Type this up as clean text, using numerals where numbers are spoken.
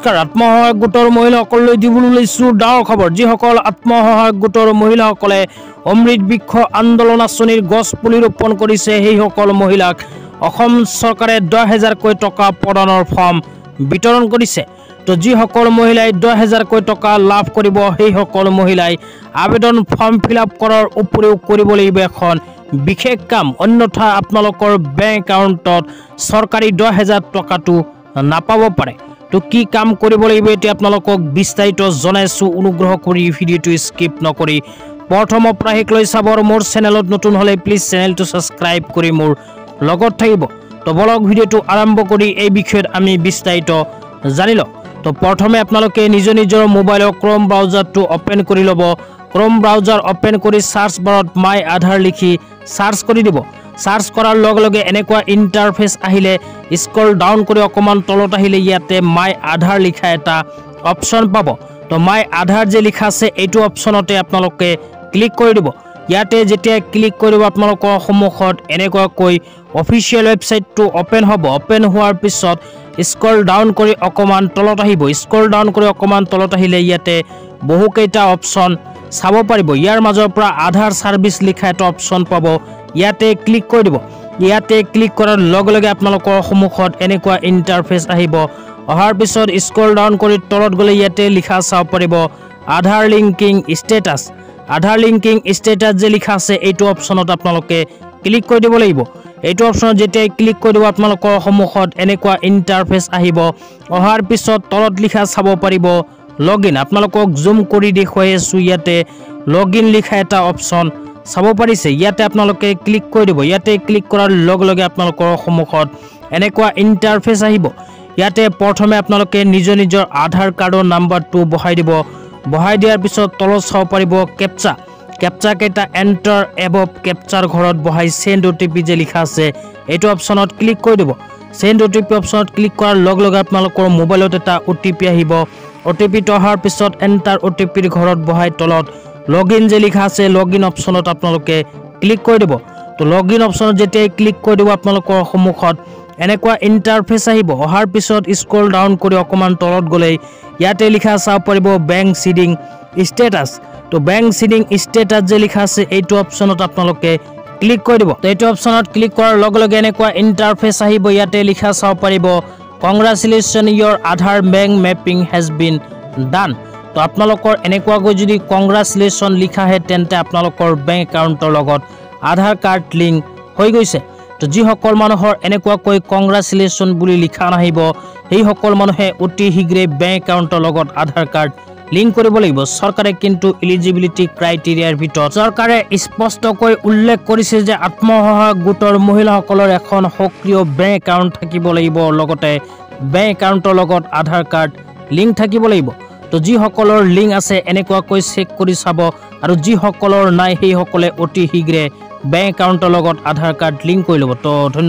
নমস্কাৰ আত্মসহায়ক গোটৰ মহিলাসকললৈ দিবলৈ লৈছো ডাঙৰ খবৰ যিসকল আত্মসহায়ক গোটৰ মহিলাসকলে অমৃত বৃক্ষ আন্দোলন আঁচনিৰ গছ পুলি ৰোপণ কৰিছে সেইসকল মহিলাক অসম চৰকাৰে 10,000 কোটি টকা প্ৰদানৰ ফৰ্ম বিতৰণ কৰিছে তো যিসকল মহিলাই 10,000 কোটি টকা লাভ কৰিব সেইসকল মহিলাই আবেদন ফৰ্ম ফিলআপ কৰাৰ উপৰিও কৰিব লাগিব এখন বিশেষ কাম অন্যথা আপোনালোকৰ বেংক একাউণ্টত চৰকাৰী 10,000 টকাটো নাপাব পাৰে তো কি কাম কৰিব লাগিব এতিয়া আপোনালোকক বিস্তাৰিত জনাইছো অনুগ্ৰহ কৰি ভিডিঅটো স্কিপ নকৰি প্ৰথমৰ পৰা শেষলৈ চাব আৰু মোৰ চেনেলত নতুন হলে প্লিজ চেনেলটো সাবস্ক্ৰাইব কৰি মোৰ লগত থাকিব তো বলক ভিডিঅটো আৰম্ভ কৰি এই বিষয়ত আমি বিস্তাৰিত জানিলো তো প্ৰথমে আপোনালোকে নিজৰ মোবাইলৰ ক্ৰোম ব্ৰাউজাৰটো ওপেন কৰি লব ক্ৰোম ব্ৰাউজাৰ ওপেন কৰি সাৰ্চ বাৰত মাই আধাৰ লিখি সাৰ্চ কৰি দিব সাৰ্চ কৰাৰ লগে লগে এনেকুৱা ইন্টাৰফেস আহিলে স্ক্ৰল ডাউন কৰি অকমান তলত আহিলে ইয়াতে মাই আধাৰ লিখা এটা অপচন পাব তো মাই আধাৰ যে লিখা আছে এইটো অপচনতে আপোনালোকে ক্লিক কৰি দিব ইয়াতে যেতিয়া ক্লিক কৰিব আপোনালোকৰ সন্মুখত এনেকুৱা কৈ অফিচিয়েল ওয়েবসাইটটো ওপেন হ'ব ওপেন হোৱাৰ পিছত স্ক্ৰল ডাউন কৰি অকমান তলত আহিব স্ক্ৰল ডাউন কৰি অকমান তলত আহিলে ইয়াতে বহু কেইটা অপচন চাব পাৰিব ইয়াৰ মাজৰ পৰা আধাৰ সাৰ্ভিস লিখা এটা অপচন পাব ইয়াতে ক্লিক কৰি দিব ইয়াতে ক্লিক কৰাৰ লগে লগে আপোনালোকৰ সন্মুখত এনেকুৱা ইন্টাৰফেস আহিব অহাৰ পিছত স্ক্ৰল ডাউন কৰি তলত গলে ইয়াতে লিখা চাব পাৰিব আধাৰ লিংকিং ষ্টেটাস যে লিখা আছে এইটো অপচনত আপোনালোকে ক্লিক কৰি দিব লাগিব এইটো অপচনত যেতিয়া ক্লিক কৰি দিব আপোনালোকৰ সন্মুখত এনেকুৱা ইন্টাৰফেস আহিব অহাৰ পিছত তলত লিখা চাব পাৰিব লগইন আপোনালোকক জুম কৰি দেখুৱাই আছো ইয়াতে লগইন লিখা এটা অপচন চাব পাৰিছে ইয়াতে আপোনালোকে ক্লিক কৰি দিব ইয়াতে ক্লিক কৰাৰ লগে লগে আপোনালোকৰ সন্মুখত এনেকুৱা ইন্টাৰফেস আহিব ইয়াতে প্ৰথমে আপোনালোকে নিজৰ আধাৰ কাৰ্ডৰ নাম্বাৰটো বহাই দিব বহাই দিয়াৰ পিছত তলত চাব পাৰিব কেপচা কেটা এন্টাৰ এবভ কেপচাৰ ঘৰত বহাই সেন্ড ওটিপি যে লিখা আছে এইটো অপচনত ক্লিক কৰি দিব সেন্ড ওটিপি অপচনত ক্লিক কৰাৰ লগে লগে আপোনালোকৰ মোবাইলত এটা ওটিপি আহিব ওটিপিটো অহাৰ পিছত এন্টাৰ ওটিপিৰ ঘৰত বহাই তলত লগইন যে লিখা আছে লগইন অপচনত আপোনালোকে ক্লিক কৰি দিব তো লগইন অপচনত যেতিয়া ক্লিক কৰি দিব আপোনালোকৰ সন্মুখত এনেকুৱা ইন্টাৰফেস আহিব অহাৰ পিছত স্ক্ৰল ডাউন কৰি অকমান তলত গলে ইয়াতে লিখা চাব পাৰিব বেংক সিডিং ষ্টেটাস তো বেংক সিডিং ষ্টেটাস যে লিখা আছে এইটো অপচনত আপোনালোকে ক্লিক কৰি দিব তো এইটো অপচনত ক্লিক কৰাৰ লগে লগে এনেকুৱা ইন্টাৰফেস আহিব ইয়াতে লিখা চাব পাৰিব congratulations your Aadhaar bank mapping has been done তো আপোনালোকৰ এনেকুৱাকৈ যদি কংগ্ৰেচুলেশ্যন লিখা হে তেন্তে আপোনালোকৰ বেংক একাউণ্টৰ লগত আধাৰ কাৰ্ড লিংক হৈ গৈছে তো যিসকল মানুহৰ এনেকুৱাকৈ কংগ্ৰেচুলেশ্যন বুলি লিখা নাহিব সেই সকল মানুহে অতি শীঘ্ৰে বেংক একাউণ্টৰ লগত আধাৰ কাৰ্ড লিংক কৰিব লাগিব চৰকাৰে কিন্তু এলিজিবিলিটি ক্ৰাইটেৰিয়াৰ ভিতৰত চৰকাৰে স্পষ্টকৈ উল্লেখ কৰিছে যে আত্মসহায়ক গোটৰ মহিলাসকলৰ এখন সক্ৰিয় বেংক একাউণ্ট থাকিব লাগিব লগতে বেংক একাউণ্টৰ লগত আধাৰ কাৰ্ড লিংক থাকিব লাগিব তো যিসকলৰ লিংক আছে এনেকুৱাকৈ চেক কৰি চাব আৰু যিসকলৰ নাই সেই সকলে অতি শীঘ্ৰে বেংক একাউণ্টৰ লগত আধাৰ কাৰ্ড লিংক কৰি ল'ব তো ধন্যবাদ।